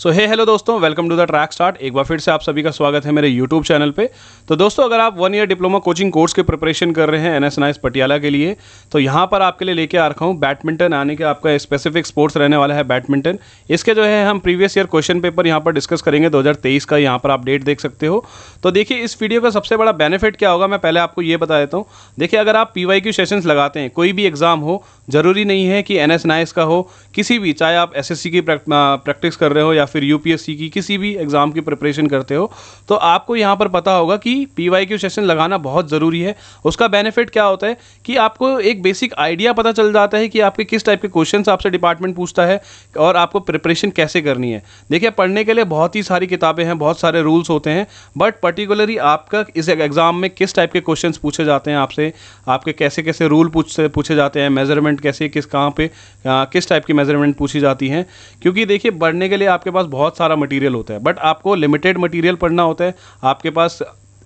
सो hello दोस्तों, welcome to the track start. एक बार फिर से आप सभी का स्वागत है मेरे यूट्यूब चैनल पे। तो दोस्तों, अगर आप 1 ईयर डिप्लोमा कोचिंग कोर्स की प्रिपरेशन कर रहे हैं NS पटियाला के लिए, तो यहाँ पर आपके लिए लेके आ रखा हूँ बैडमिंटन। आने के आपका स्पेसिफिक स्पोर्ट्स रहने वाला है बैडमिंटन। इसके जो है हम प्रीवियस ईयर क्वेश्चन पेपर यहाँ पर डिस्कस करेंगे 2023 का। यहाँ पर आप डेट देख सकते हो। तो देखिए, इस वीडियो का सबसे बड़ा बेनिफिट क्या होगा, मैं पहले आपको ये बता देता हूँ। देखिए, अगर आप PYQ सेशंस लगाते हैं, कोई भी एग्जाम हो, जरूरी नहीं है कि NS का हो, किसी भी, चाहे आप SSC की प्रैक्टिस कर रहे हो या फिर UPSC की किसी भी एग्जाम की प्रिपरेशन करते हो, तो आपको यहाँ पर पता होगा कि PYQ सेशन लगाना बहुत ज़रूरी है। उसका बेनिफिट क्या होता है कि आपको एक बेसिक आइडिया पता चल जाता है कि आपके किस टाइप के क्वेश्चंस आपसे डिपार्टमेंट पूछता है और आपको प्रिपरेशन कैसे करनी है। देखिए, पढ़ने के लिए बहुत ही सारी किताबें हैं, बहुत सारे रूल्स होते हैं, बट पर्टिकुलरली आपका इस एग्जाम में किस टाइप के क्वेश्चंस पूछे जाते हैं आपसे, आपके कैसे कैसे रूल पूछे जाते हैं, मेजरमेंट कैसे, किस कहाँ पे किस टाइप की मेजरमेंट पूछी जाती हैं। क्योंकि देखिए, पढ़ने के लिए आपके पास बहुत सारा मटेरियल होता है, बट आपको लिमिटेड मटेरियल पढ़ना होता है। आपके पास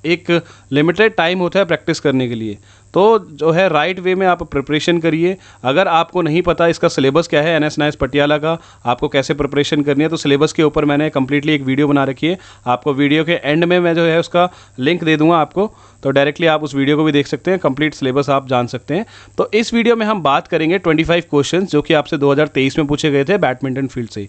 एक लिमिटेड टाइम होता है प्रैक्टिस करने के लिए। तो जो है राइट वे में आप प्रिपरेशन करिए। अगर आपको नहीं पता इसका सिलेबस क्या है NS पटियाला का, आपको कैसे प्रिपरेशन करनी है, तो सिलेबस के ऊपर मैंने कम्प्लीटली एक वीडियो बना रखी है। आपको वीडियो के एंड में मैं जो है उसका लिंक दे दूंगा आपको, तो डायरेक्टली आप उस वीडियो को भी देख सकते हैं, कंप्लीट सिलेबस आप जान सकते हैं। तो इस वीडियो में हम बात करेंगे 25 क्वेश्चन जो कि आपसे 2023 में पूछे गए थे बैडमिंटन फील्ड से।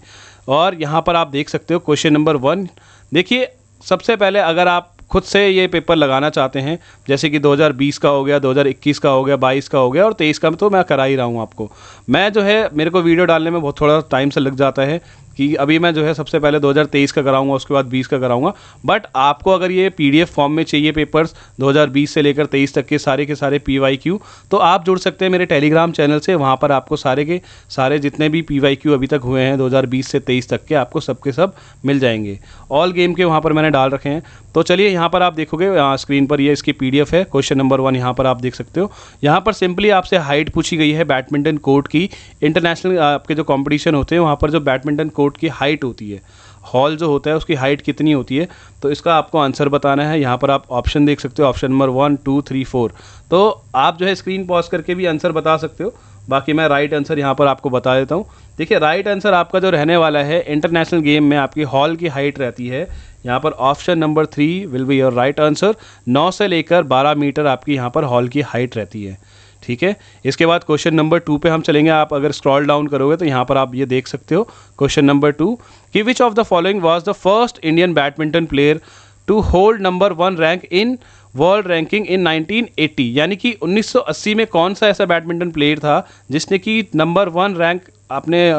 और यहाँ पर आप देख सकते हो क्वेश्चन नंबर 1। देखिए, सबसे पहले अगर आप खुद से ये पेपर लगाना चाहते हैं, जैसे कि 2020 का हो गया, 2021 का हो गया, 22 का हो गया और 23 का, तो मैं करा ही रहा हूँ आपको। मैं जो है, मेरे को वीडियो डालने में बहुत थोड़ा टाइम से लग जाता है कि अभी मैं जो है सबसे पहले 2023 का कराऊंगा, उसके बाद 20 का कराऊंगा। बट आपको अगर ये PDF फॉर्म में चाहिए पेपर्स 2020 से लेकर 23 तक के सारे PYQ, तो आप जुड़ सकते हैं मेरे टेलीग्राम चैनल से। वहाँ पर आपको सारे के सारे जितने भी PYQ अभी तक हुए हैं 2020 से 23 तक के, आपको सबके सब मिल जाएंगे। ऑल गेम के वहाँ पर मैंने डाल रखे हैं। तो चलिए, यहाँ पर आप देखोगे स्क्रीन पर ये इसकी PDF है। क्वेश्चन नंबर 1 यहाँ पर आप देख सकते हो। यहाँ पर सिंपली आपसे हाइट पूछी गई है बैडमिंटन कोर्ट की। इंटरनेशनल आपके जो कॉम्पिटिशन होते हैं वहाँ पर जो बैडमिंटन कोर्ट की हाइट होती है, हॉल जो होता है उसकी हाइट कितनी होती है, तो इसका आपको आंसर बताना है। यहाँ पर आप ऑप्शन देख सकते हो, ऑप्शन नंबर 1, 2, 3, 4। तो आप जो है स्क्रीन पॉज करके भी आंसर बता सकते हो। बाकी मैं राइट आंसर यहाँ पर आपको बता देता हूँ। देखिए, राइट आंसर आपका जो रहने वाला है, इंटरनेशनल गेम में आपकी हॉल की हाइट रहती है, यहाँ पर option number 3 will be your right answer. 9 से लेकर 12 मीटर आपकी यहाँ पर हॉल की हाइट रहती है। ठीक है, इसके बाद क्वेश्चन नंबर 2 पे हम चलेंगे। आप अगर स्क्रॉल डाउन करोगे तो यहाँ पर आप ये देख सकते हो क्वेश्चन नंबर 2 कि which of the following was the first Indian badminton player to hold number 1 rank in world ranking in 1980। यानी कि 1980 में कौन सा ऐसा बैडमिंटन प्लेयर था जिसने कि नंबर 1 रैंक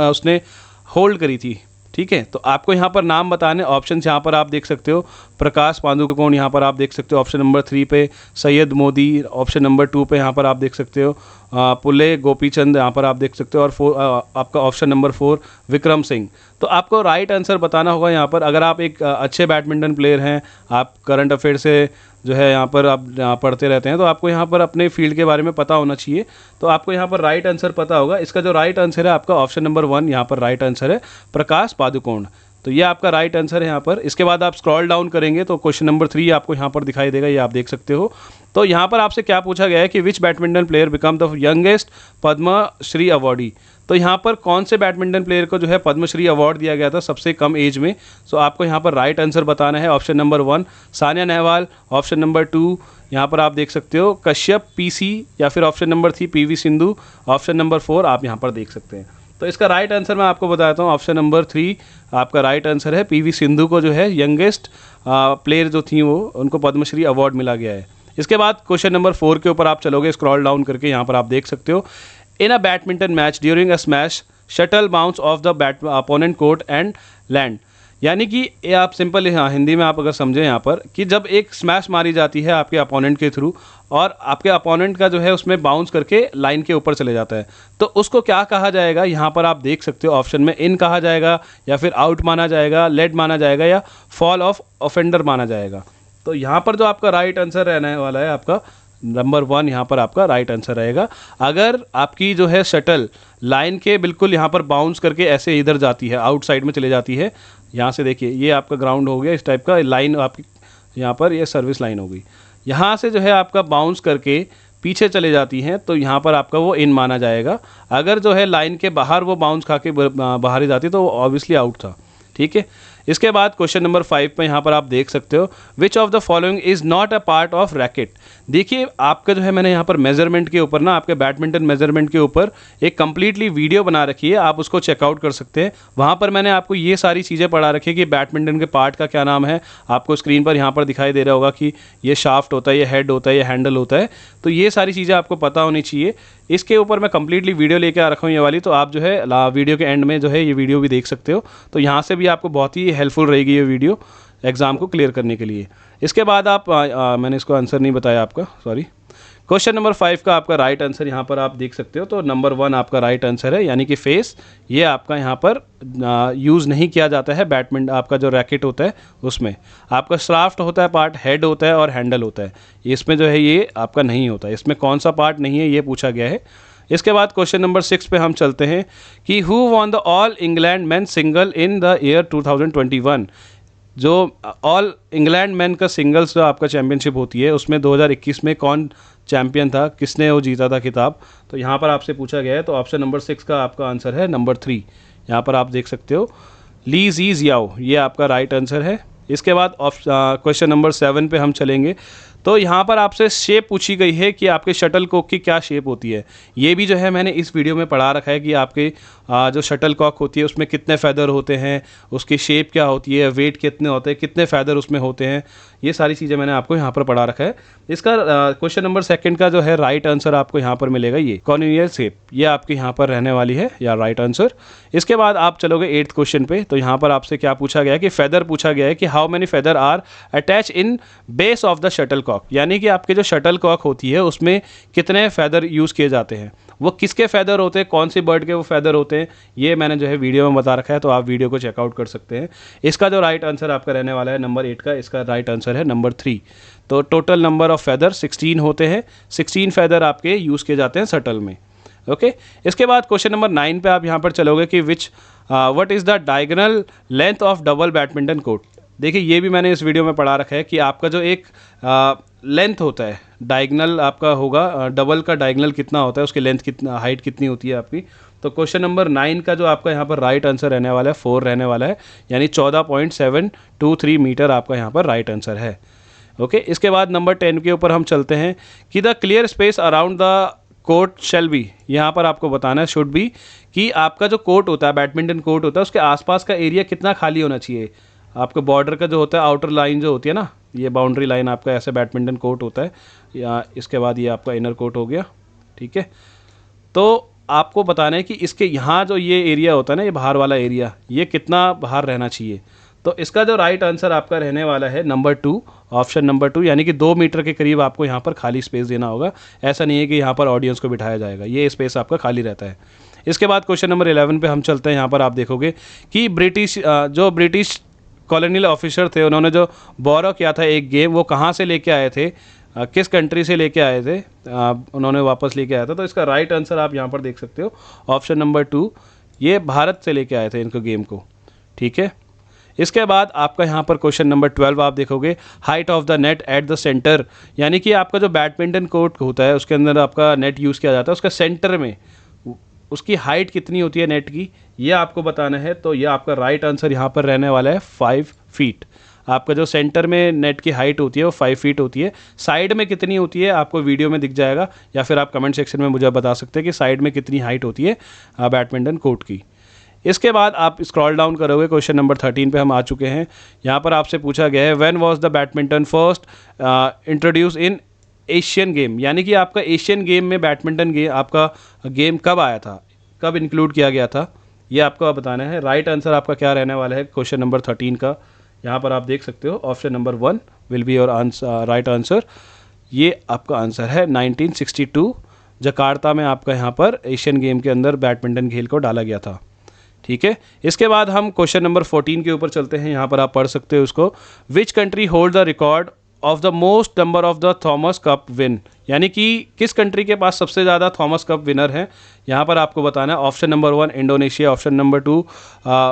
उसने होल्ड करी थी। ठीक है, तो आपको यहाँ पर नाम बताने, ऑप्शन यहाँ पर आप देख सकते हो। प्रकाश पादुकोण यहाँ पर आप देख सकते हो ऑप्शन नंबर 3 पे, सैयद मोदी ऑप्शन नंबर 2 पे यहाँ पर आप देख सकते हो, पुले गोपीचंद यहाँ पर आप देख सकते हो, और आपका ऑप्शन नंबर 4 विक्रम सिंह। तो आपको राइट आंसर बताना होगा यहाँ पर। अगर आप एक अच्छे बैडमिंटन प्लेयर हैं, आप करंट अफेयर से जो है यहाँ पर आप पढ़ते रहते हैं, तो आपको यहाँ पर अपने फील्ड के बारे में पता होना चाहिए। तो आपको यहाँ पर राइट आंसर पता होगा। इसका जो राइट आंसर है आपका ऑप्शन नंबर 1 यहाँ पर राइट आंसर है, प्रकाश पादुकोण। तो ये आपका राइट आंसर है यहाँ पर। इसके बाद आप स्क्रॉल डाउन करेंगे तो क्वेश्चन नंबर 3 आपको यहाँ पर दिखाई देगा, ये आप देख सकते हो। तो यहाँ पर आपसे क्या पूछा गया है कि which badminton player become the youngest Padmashri awardee. तो यहाँ पर कौन से बैडमिंटन प्लेयर को जो है पद्मश्री अवार्ड दिया गया था सबसे कम एज में। सो आपको यहाँ पर राइट आंसर बताना है। Option number 1 Sania Nehwal, option number 2 यहाँ पर आप देख सकते हो कश्यप PC, या फिर option number 3 PV Sindhu, option number 4 आप यहाँ पर देख सकते हैं। तो इसका राइट आंसर मैं आपको बताता हूँ, ऑप्शन नंबर 3 आपका राइट आंसर है। PV सिंधु को जो है यंगेस्ट प्लेयर जो थी वो, उनको पद्मश्री अवार्ड मिला गया है। इसके बाद क्वेश्चन नंबर 4 के ऊपर आप चलोगे, स्क्रॉल डाउन करके यहाँ पर आप देख सकते हो, in a badminton match during a smash shuttle bounce off the opponent court and land. यानी कि ये आप सिंपल, हाँ हिंदी में आप अगर समझें यहाँ पर, कि जब एक स्मैश मारी जाती है आपके अपोनेंट के थ्रू और आपके अपोनेंट का जो है उसमें बाउंस करके लाइन के ऊपर चले जाता है, तो उसको क्या कहा जाएगा। यहाँ पर आप देख सकते हो ऑप्शन में इन कहा जाएगा, या फिर आउट माना जाएगा, लेड माना जाएगा, या फॉल ऑफ ऑफेंडर माना जाएगा। तो यहाँ पर जो आपका राइट आंसर रहने वाला है आपका नंबर 1 यहाँ पर आपका राइट आंसर रहेगा। अगर आपकी जो है शटल लाइन के बिल्कुल यहाँ पर बाउंस करके ऐसे इधर जाती है, आउटसाइड में चले जाती है, यहाँ से देखिए ये आपका ग्राउंड हो गया, इस टाइप का लाइन आपकी यहाँ पर ये सर्विस लाइन हो गई, यहाँ से जो है आपका बाउंस करके पीछे चले जाती हैं, तो यहाँ पर आपका वो इन माना जाएगा। अगर जो है लाइन के बाहर वो बाउंस खा के बाहर ही जाती तो ऑब्वियसली आउट था। ठीक है। इसके बाद क्वेश्चन नंबर 5 पे यहाँ पर आप देख सकते हो, विच of the following is not a part of racket. देखिए आपका जो है मैंने यहाँ पर मेजरमेंट के ऊपर ना, आपके बैडमिंटन मेजरमेंट के ऊपर एक कंप्लीटली वीडियो बना रखी है, आप उसको चेकआउट कर सकते हैं। वहाँ पर मैंने आपको ये सारी चीज़ें पढ़ा रखी है कि बैडमिंटन के पार्ट का क्या नाम है। आपको स्क्रीन पर यहाँ पर दिखाई दे रहा होगा कि ये शाफ्ट होता है, ये हेड होता है, ये हैंडल होता है। तो ये सारी चीज़ें आपको पता होनी चाहिए। इसके ऊपर मैं कंप्लीटली वीडियो लेके आ रखा हूँ ये वाली, तो आप जो है वीडियो के एंड में जो है ये वीडियो भी देख सकते हो। तो यहाँ से भी आपको बहुत ही हेल्पफुल रहेगी ये वीडियो एग्ज़ाम को क्लियर करने के लिए। इसके बाद आप मैंने इसको आंसर नहीं बताया आपका, सॉरी। क्वेश्चन नंबर 5 का आपका राइट आंसर यहाँ पर आप देख सकते हो। तो नंबर 1 आपका राइट आंसर है, यानी कि फेस ये आपका यहाँ पर यूज़ नहीं किया जाता है बैडमिंटन, आपका जो रैकेट होता है उसमें। आपका शाफ्ट होता है पार्ट, हेड होता है और हैंडल होता है। इसमें जो है ये आपका नहीं होता, इसमें कौन सा पार्ट नहीं है ये पूछा गया है। इसके बाद क्वेश्चन नंबर 6 पे हम चलते हैं कि who won the all England man single in the year 2021। जो ऑल इंग्लैंड मैन का सिंगल्स जो आपका चैम्पियनशिप होती है उसमें 2021 में कौन चैम्पियन था, किसने वो जीता था खिताब। तो यहाँ पर आपसे पूछा गया है। तो ऑप्शन नंबर 6 का आपका आंसर है नंबर 3। यहाँ पर आप देख सकते हो ली जी जियाओ, ये आपका राइट आंसर है। इसके बाद क्वेश्चन नंबर 7 पे हम चलेंगे। तो यहाँ पर आपसे शेप पूछी गई है कि आपके शटल कॉक की क्या शेप होती है। ये भी जो है मैंने इस वीडियो में पढ़ा रखा है कि आपके जो शटल कॉक होती है उसमें कितने फ़ेदर होते हैं, उसकी शेप क्या होती है, वेट कितने होते हैं, कितने फ़ेदर उसमें होते हैं, ये सारी चीज़ें मैंने आपको यहाँ पर पढ़ा रखा है। इसका क्वेश्चन नंबर 2 का जो है राइट आंसर आपको यहाँ पर मिलेगा, ये कॉर्नियल शेप, ये आपके यहाँ पर रहने वाली है या राइट आंसर। इसके बाद आप चलोगे 8th क्वेश्चन पे। तो यहाँ पर आपसे क्या पूछा गया है कि फेदर पूछा गया है कि how many feather are attach in base of the shuttlecock, यानी कि आपके जो शटल कॉक होती है उसमें कितने फेदर यूज़ किए जाते हैं, वो किसके फेदर होते हैं, कौन सी बर्ड के वो फेदर होते हैं, ये मैंने जो है वीडियो में बता रखा है। तो आप वीडियो को चेकआउट कर सकते हैं। इसका जो राइट आंसर आपका रहने वाला है नंबर 8 का, इसका राइट आंसर है नंबर 3। तो टोटल नंबर ऑफ फेदर 16 होते हैं, 16 फेदर आपके यूज़ किए जाते हैं शटल में। ओके। इसके बाद क्वेश्चन नंबर 9 पे आप यहाँ पर चलोगे कि what is the diagonal length of double badminton court. देखिए ये भी मैंने इस वीडियो में पढ़ा रखा है कि आपका जो एक लेंथ होता है, डायगोनल आपका होगा, डबल का डायगोनल कितना होता है, उसकी लेंथ कितना, हाइट कितनी होती है आपकी। तो क्वेश्चन नंबर 9 का जो आपका यहाँ पर राइट आंसर रहने वाला है 4 रहने वाला है, यानी 14.723 मीटर आपका यहाँ पर राइट आंसर है। ओके। इसके बाद नंबर 10 के ऊपर हम चलते हैं कि the clear space around the court shall be, यहाँ पर आपको बताना है शुड बी, कि आपका जो कोर्ट होता है, बैडमिंटन कोर्ट होता है, उसके आसपास का एरिया कितना खाली होना चाहिए। आपका बॉर्डर का जो होता है, आउटर लाइन जो होती है ना, ये बाउंड्री लाइन आपका ऐसे बैडमिंटन कोर्ट होता है, या इसके बाद ये आपका इनर कोर्ट हो गया। ठीक है। तो आपको बताना है कि इसके यहाँ जो ये एरिया होता है ना, ये बाहर वाला एरिया, ये कितना बाहर रहना चाहिए। तो इसका जो राइट आंसर आपका रहने वाला है नंबर 2, ऑप्शन नंबर 2, यानी कि 2 मीटर के करीब आपको यहाँ पर खाली स्पेस देना होगा। ऐसा नहीं है कि यहाँ पर ऑडियंस को बिठाया जाएगा, ये स्पेस आपका खाली रहता है। इसके बाद क्वेश्चन नंबर 11 पे हम चलते हैं। यहाँ पर आप देखोगे कि ब्रिटिश कॉलोनियल ऑफिसर थे, उन्होंने जो बोरो किया था एक गेम, वो कहाँ से लेके आए थे, किस कंट्री से लेके आए थे, उन्होंने वापस लेके आया था। तो इसका राइट आंसर आप यहाँ पर देख सकते हो, ऑप्शन नंबर 2, ये भारत से लेके आए थे इनको गेम को। ठीक है। इसके बाद आपका यहाँ पर क्वेश्चन नंबर 12 आप देखोगे, height of the net at the centre, यानी कि आपका जो बैडमिंटन कोर्ट होता है उसके अंदर आपका नेट यूज़ किया जाता है, उसका सेंटर में उसकी हाइट कितनी होती है नेट की, ये आपको बताना है। तो ये आपका राइट आंसर यहाँ पर रहने वाला है 5 फीट। आपका जो सेंटर में नेट की हाइट होती है वो 5 फीट होती है। साइड में कितनी होती है आपको वीडियो में दिख जाएगा, या फिर आप कमेंट सेक्शन में मुझे बता सकते हैं कि साइड में कितनी हाइट होती है बैडमिंटन कोर्ट की। इसके बाद आप स्क्रॉल डाउन करोगे, क्वेश्चन नंबर 13 पे हम आ चुके हैं। यहाँ पर आपसे पूछा गया है when was the badminton first introduce in Asian game, यानी कि आपका एशियन गेम में बैडमिंटन गेम आपका गेम कब आया था, कब इंक्लूड किया गया था, ये आपको बताना है। राइट आंसर आपका क्या रहने वाला है क्वेश्चन नंबर 13 का, यहाँ पर आप देख सकते हो, option number 1 will be your answer, right answer. ये आपका आंसर है 1962 जकार्ता में आपका यहाँ पर एशियन गेम के अंदर बैडमिंटन खेल को डाला गया था। ठीक है। इसके बाद हम क्वेश्चन नंबर 14 के ऊपर चलते हैं। यहाँ पर आप पढ़ सकते हो उसको, which country hold the record of the most number of the Thomas cup win, यानी कि किस कंट्री के पास सबसे ज़्यादा थॉमस कप विनर हैं। यहाँ पर आपको बताना है, option number 1 Indonesia, option number 2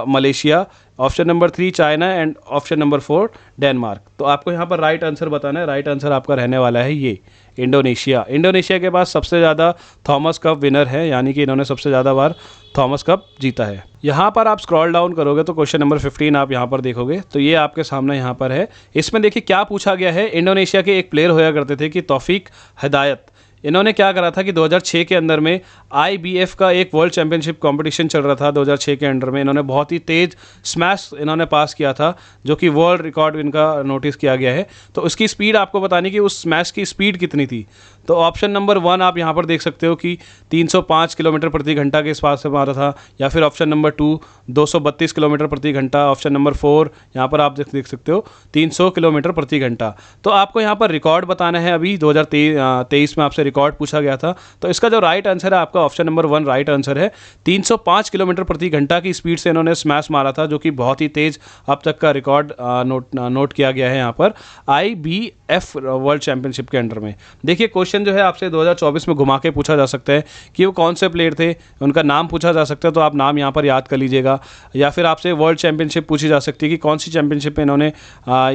Malaysia, option number 3 China and option number 4 Denmark. तो आपको यहाँ पर राइट आंसर बताना है। राइट आंसर आपका रहने वाला है ये इंडोनेशिया। इंडोनेशिया के पास सबसे ज़्यादा थॉमस कप विनर है, यानी कि इन्होंने सबसे ज़्यादा बार थॉमस कप जीता है। यहाँ पर आप स्क्रॉल डाउन करोगे तो क्वेश्चन नंबर 15 आप यहाँ पर देखोगे तो ये आपके सामने यहाँ पर है। इसमें देखिए क्या पूछा गया है। इंडोनेशिया के एक प्लेयर होया करते थे कि तौफीक हिदायत, इन्होंने क्या करा था कि 2006 के अंदर में IBF का एक वर्ल्ड चैंपियनशिप कंपटीशन चल रहा था 2006 के अंडर में, इन्होंने बहुत ही तेज़ स्मैश इन्होंने पास किया था जो कि वर्ल्ड रिकॉर्ड इनका नोटिस किया गया है। तो उसकी स्पीड आपको बतानी कि उस स्मैश की स्पीड कितनी थी। तो ऑप्शन नंबर 1 आप यहाँ पर देख सकते हो कि 305 किलोमीटर प्रति घंटा के आसपास से मारा था, या फिर ऑप्शन नंबर 2 232 किलोमीटर प्रति घंटा, ऑप्शन नंबर 4 यहाँ पर आप देख सकते हो 300 किलोमीटर प्रति घंटा। तो आपको यहाँ पर रिकॉर्ड बताना है। अभी 2023 में आपसे रिकॉर्ड पूछा गया था, तो इसका जो राइट आंसर है आपका ऑप्शन नंबर 1 राइट आंसर है। 305 किलोमीटर प्रति घंटा की स्पीड से इन्होंने स्मैश मारा था, जो कि बहुत ही तेज़ अब तक का रिकॉर्ड नोट किया गया है यहाँ पर IBF वर्ल्ड चैंपियनशिप के अंडर में। देखिए क्वेश्चन जो है आपसे 2024 में घुमा के पूछा जा सकता है कि वो कौन से प्लेयर थे, उनका नाम पूछा जा सकता है, तो आप नाम यहाँ पर याद कर लीजिएगा। या फिर आपसे वर्ल्ड चैंपियनशिप पूछी जा सकती है कि कौन सी चैंपियनशिप में इन्होंने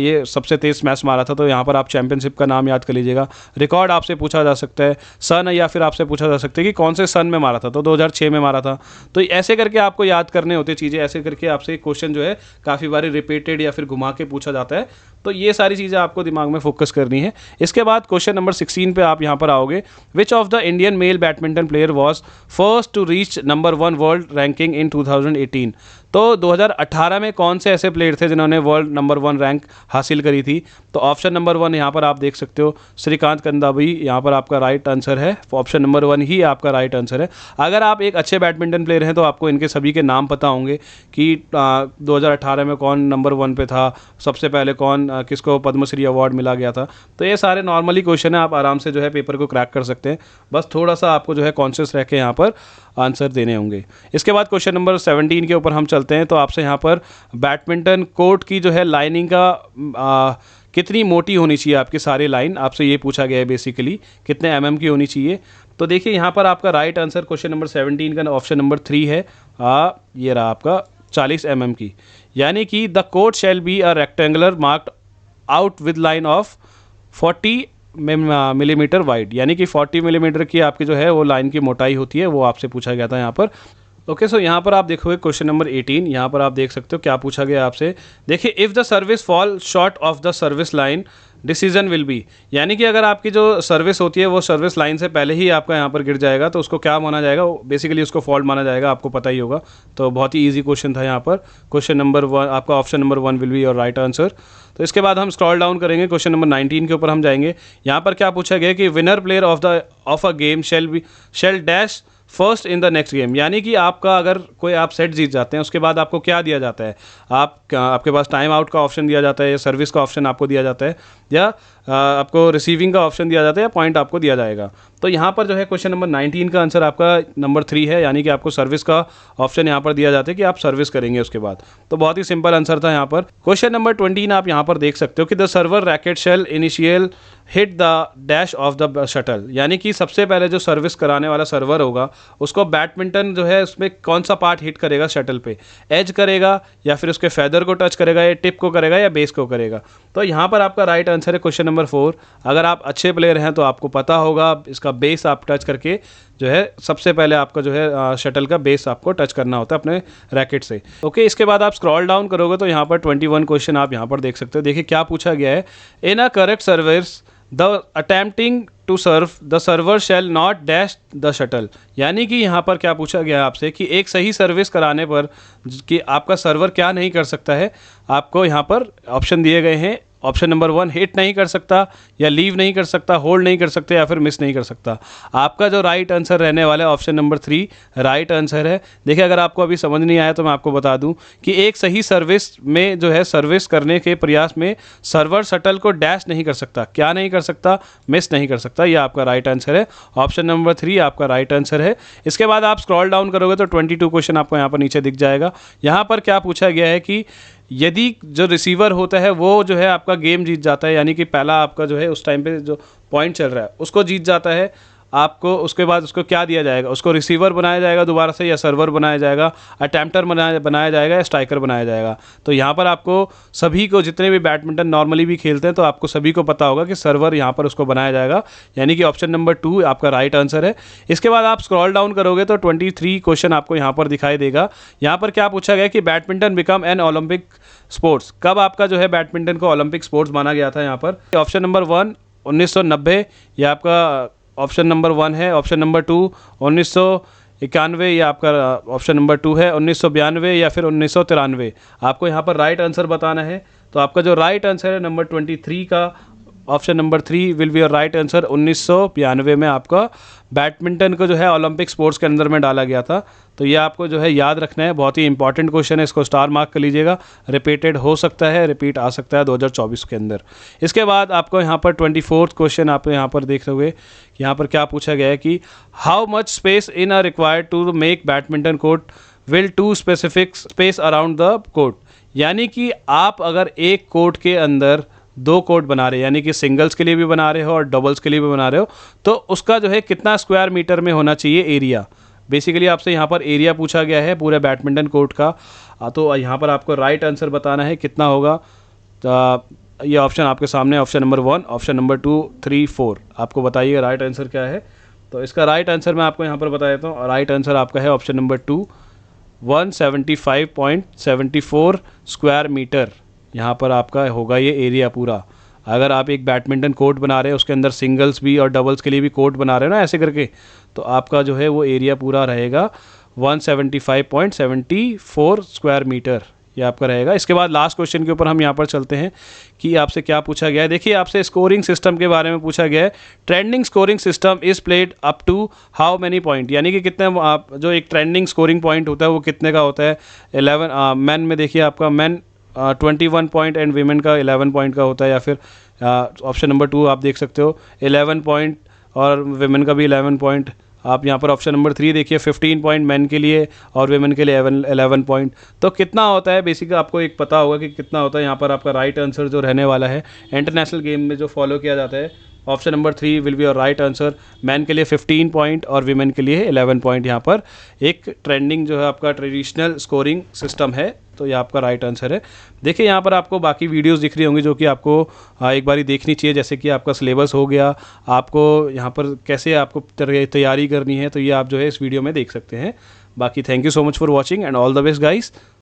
ये सबसे तेज़ स्मैश मारा था, तो यहाँ पर आप चैंपियनशिप का नाम याद कर लीजिएगा। रिकॉर्ड आपसे पूछा जा सकता है, सन, या फिर आपसे पूछा जा सकता है कि कौन से सन में मारा था, तो 2006 में मारा था। तो ऐसे करके आपको याद करने होते चीज़ें, ऐसे करके आपसे क्वेश्चन जो है काफ़ी बार रिपीटेड या फिर घुमा के पूछा जाता है। तो ये सारी चीज़ें आपको दिमाग में फोकस करनी है। इसके बाद क्वेश्चन नंबर 16 पे आप यहाँ पर आओगे। Which of the Indian male badminton player was first to reach number 1 world ranking in 2018? तो 2018 में कौन से ऐसे प्लेयर थे जिन्होंने वर्ल्ड नंबर 1 रैंक हासिल करी थी? तो ऑप्शन नंबर 1 यहाँ पर आप देख सकते हो श्रीकांत कंदाभी, यहाँ पर आपका राइट आंसर है। ऑप्शन नंबर 1 ही आपका राइट आंसर है। अगर आप एक अच्छे बैडमिंटन प्लेयर हैं तो आपको इनके सभी के नाम पता होंगे कि 2018 में कौन नंबर 1 पे था, सबसे पहले कौन किसको पद्मश्री अवार्ड मिला गया था। तो ये सारे नॉर्मली क्वेश्चन है, आप आराम से जो है पेपर को क्रैक कर सकते हैं। बस थोड़ा सा आपको जो है कॉन्शियस रह के यहाँ पर आंसर देने होंगे। इसके बाद क्वेश्चन नंबर 17 के ऊपर हम चलते हैं। तो आपसे यहाँ पर बैडमिंटन कोर्ट की जो है लाइनिंग का कितनी मोटी होनी चाहिए आपकी सारी लाइन, आपसे ये पूछा गया है बेसिकली, कितने mm की होनी चाहिए। तो देखिए यहाँ पर आपका राइट आंसर क्वेश्चन नंबर 17 का ऑप्शन नंबर 3 है। ये रहा आपका 40 mm की, यानी कि the court shall be a rectangular marked out with line of 40 millimetre wide, यानी कि 40 मिलीमीटर की आपकी जो है वो लाइन की मोटाई होती है, वो आपसे पूछा गया था यहाँ पर। ओके, सो यहाँ पर आप देखोगे क्वेश्चन नंबर 18, यहाँ पर आप देख सकते हो क्या पूछा गया आपसे। देखिए if the service fall short of the service line decision will be, यानी कि अगर आपकी जो सर्विस होती है वो सर्विस लाइन से पहले ही आपका यहाँ पर गिर जाएगा तो उसको क्या माना जाएगा? बेसिकली उसको फॉल्ट माना जाएगा, आपको पता ही होगा। तो बहुत ही ईजी क्वेश्चन था यहाँ पर। क्वेश्चन नंबर 1 आपका option number 1 will be your right answer. तो इसके बाद हम स्क्रॉल डाउन करेंगे, क्वेश्चन नंबर 19 के ऊपर हम जाएंगे। यहाँ पर क्या पूछा गया कि winner player of a game shall dash first in the next game, यानी कि आपका अगर कोई आप सेट जीत जाते हैं उसके बाद आपको क्या दिया जाता है? आपके पास टाइम आउट का ऑप्शन दिया जाता है, या सर्विस का ऑप्शन आपको दिया जाता है, या आपको रिसीविंग का ऑप्शन दिया जाता है, या पॉइंट आपको दिया जाएगा। तो यहाँ पर जो है क्वेश्चन नंबर 19 का आंसर आपका नंबर 3 है, यानी कि आपको सर्विस का ऑप्शन यहाँ पर दिया जाता है कि आप सर्विस करेंगे उसके बाद। तो बहुत ही सिंपल आंसर था यहाँ पर। क्वेश्चन नंबर 20 आप यहाँ पर देख सकते हो कि the server racket shall initial hit the dash of the shuttle, यानी कि सबसे पहले जो सर्विस कराने वाला सर्वर होगा उसको बैडमिंटन जो है उसमें कौन सा पार्ट हिट करेगा शटल पे? एज करेगा, या फिर उसके फेदर को टच करेगा, या टिप को करेगा, या बेस को करेगा? तो यहाँ पर आपका राइट आंसर है क्वेश्चन नंबर 4। अगर आप अच्छे प्लेयर हैं तो आपको पता होगा इसका बेस आप टच करके जो है सबसे पहले आपका जो है शटल का बेस आपको टच करना होता है अपने रैकेट से। ओके, इसके बाद आप स्क्रॉल डाउन करोगे तो यहाँ पर 21 क्वेश्चन आप यहाँ पर देख सकते हो। देखिए क्या पूछा गया है। In a correct service the attempting to serve the server shall not dash the shuttle, यानी कि यहाँ पर क्या पूछा गया है आपसे कि एक सही सर्विस कराने पर कि आपका सर्वर क्या नहीं कर सकता है। आपको यहाँ पर ऑप्शन दिए गए हैं। ऑप्शन नंबर 1 हिट नहीं कर सकता, या लीव नहीं कर सकता, होल्ड नहीं कर सकते, या फिर मिस नहीं कर सकता। आपका जो राइट आंसर रहने वाला है ऑप्शन नंबर 3 राइट आंसर है। देखिए अगर आपको अभी समझ नहीं आया तो मैं आपको बता दूं कि एक सही सर्विस में जो है सर्विस करने के प्रयास में सर्वर शटल को डैश नहीं कर सकता। क्या नहीं कर सकता? मिस नहीं कर सकता। ये आपका राइट आंसर है। ऑप्शन नंबर 3 आपका राइट आंसर है। इसके बाद आप स्क्रॉल डाउन करोगे तो 22 क्वेश्चन आपको यहाँ पर नीचे दिख जाएगा। यहाँ पर क्या पूछा गया है कि यदि जो रिसीवर होता है वो जो है आपका गेम जीत जाता है, यानी कि पहला आपका जो है उस टाइम पे जो पॉइंट चल रहा है उसको जीत जाता है, आपको उसके बाद उसको क्या दिया जाएगा, उसको रिसीवर बनाया जाएगा दोबारा से या सर्वर बनाया जाएगा, अटेम्प्टर बनाया जाएगा या स्ट्राइकर बनाया जाएगा। तो यहाँ पर आपको सभी को, जितने भी बैडमिंटन नॉर्मली भी खेलते हैं, तो आपको सभी को पता होगा कि सर्वर यहाँ पर उसको बनाया जाएगा, यानी कि ऑप्शन नंबर 2 आपका राइट आंसर है। इसके बाद आप स्क्रॉल डाउन करोगे तो 23 क्वेश्चन आपको यहाँ पर दिखाई देगा। यहाँ पर क्या पूछा गया कि badminton become an Olympic sports, कब आपका जो है बैडमिंटन को ओलंपिक स्पोर्ट्स माना गया था। यहाँ पर ऑप्शन नंबर 1 1990, यह आपका ऑप्शन नंबर 1 है। ऑप्शन नंबर 2 1991, ये आपका ऑप्शन नंबर 2 है। 1992 या फिर 1993। आपको यहाँ पर राइट आंसर बताना है। तो आपका जो राइट आंसर है नंबर 23 का option number 3 will be your right answer. 1992 में आपका बैडमिंटन को जो है ओलंपिक स्पोर्ट्स के अंदर में डाला गया था। तो ये आपको जो है याद रखना है, बहुत ही इंपॉर्टेंट क्वेश्चन है, इसको स्टार मार्क कर लीजिएगा। रिपीटेड हो सकता है, रिपीट आ सकता है 2024 के अंदर। इसके बाद आपको यहाँ पर 24th क्वेश्चन आप यहाँ पर देख रहोगे, यहाँ पर क्या पूछा गया है कि how much space in are required to make badminton court will to specific space around the court. यानी कि आप अगर एक कोर्ट के अंदर 2 कोर्ट बना रहे हैं, यानी कि सिंगल्स के लिए भी बना रहे हो और डबल्स के लिए भी बना रहे हो, तो उसका जो है कितना स्क्वायर मीटर में होना चाहिए एरिया। बेसिकली आपसे यहाँ पर एरिया पूछा गया है पूरे बैडमिंटन कोर्ट का। तो यहाँ पर आपको राइट आंसर बताना है कितना होगा। ये ऑप्शन आपके सामने, ऑप्शन नंबर 1, ऑप्शन नंबर 2, 3, 4। आपको बताइए राइट आंसर क्या है। तो इसका राइट आंसर मैं आपको यहाँ पर बता देता हूँ। राइट आंसर आपका है ऑप्शन नंबर 2, 175.74 स्क्वायर मीटर। यहाँ पर आपका होगा ये एरिया पूरा। अगर आप एक बैडमिंटन कोर्ट बना रहे हैं, उसके अंदर सिंगल्स भी और डबल्स के लिए भी कोर्ट बना रहे हो ना ऐसे करके, तो आपका जो है वो एरिया पूरा रहेगा 175.74 स्क्वायर मीटर, ये आपका रहेगा। इसके बाद लास्ट क्वेश्चन के ऊपर हम यहाँ पर चलते हैं कि आपसे क्या पूछा गया है। देखिए आपसे स्कोरिंग सिस्टम के बारे में पूछा गया है। Trending scoring system is played up to how many point, यानी कि कितने आप जो एक ट्रेंडिंग स्कोरिंग पॉइंट होता है वो कितने का होता है। 11 मैन में देखिए आपका मैन 21 पॉइंट एंड वीमेन का 11 पॉइंट का होता है, या फिर ऑप्शन नंबर 2 आप देख सकते हो 11 पॉइंट और वीमेन का भी 11 पॉइंट। आप यहाँ पर ऑप्शन नंबर 3 देखिए 15 पॉइंट मैन के लिए और वीमेन के लिए 11 पॉइंट। तो कितना होता है बेसिकली आपको एक पता होगा कि कितना होता है। यहाँ पर आपका राइट आंसर जो रहने वाला है इंटरनेशनल गेम में जो फॉलो किया जाता है, option number 3 will be your right answer. Man के लिए 15 पॉइंट और वीमेन के लिए 11 पॉइंट। यहाँ पर एक ट्रेंडिंग जो है आपका ट्रेडिशनल स्कोरिंग सिस्टम है, तो ये आपका राइट आंसर है। देखिए यहाँ पर आपको बाकी वीडियोस दिख रही होंगी जो कि आपको एक बारी देखनी चाहिए, जैसे कि आपका सिलेबस हो गया, आपको यहाँ पर कैसे आपको तैयारी करनी है, तो ये आप जो है इस वीडियो में देख सकते हैं। बाकी thank you so much for watching and all the best guys.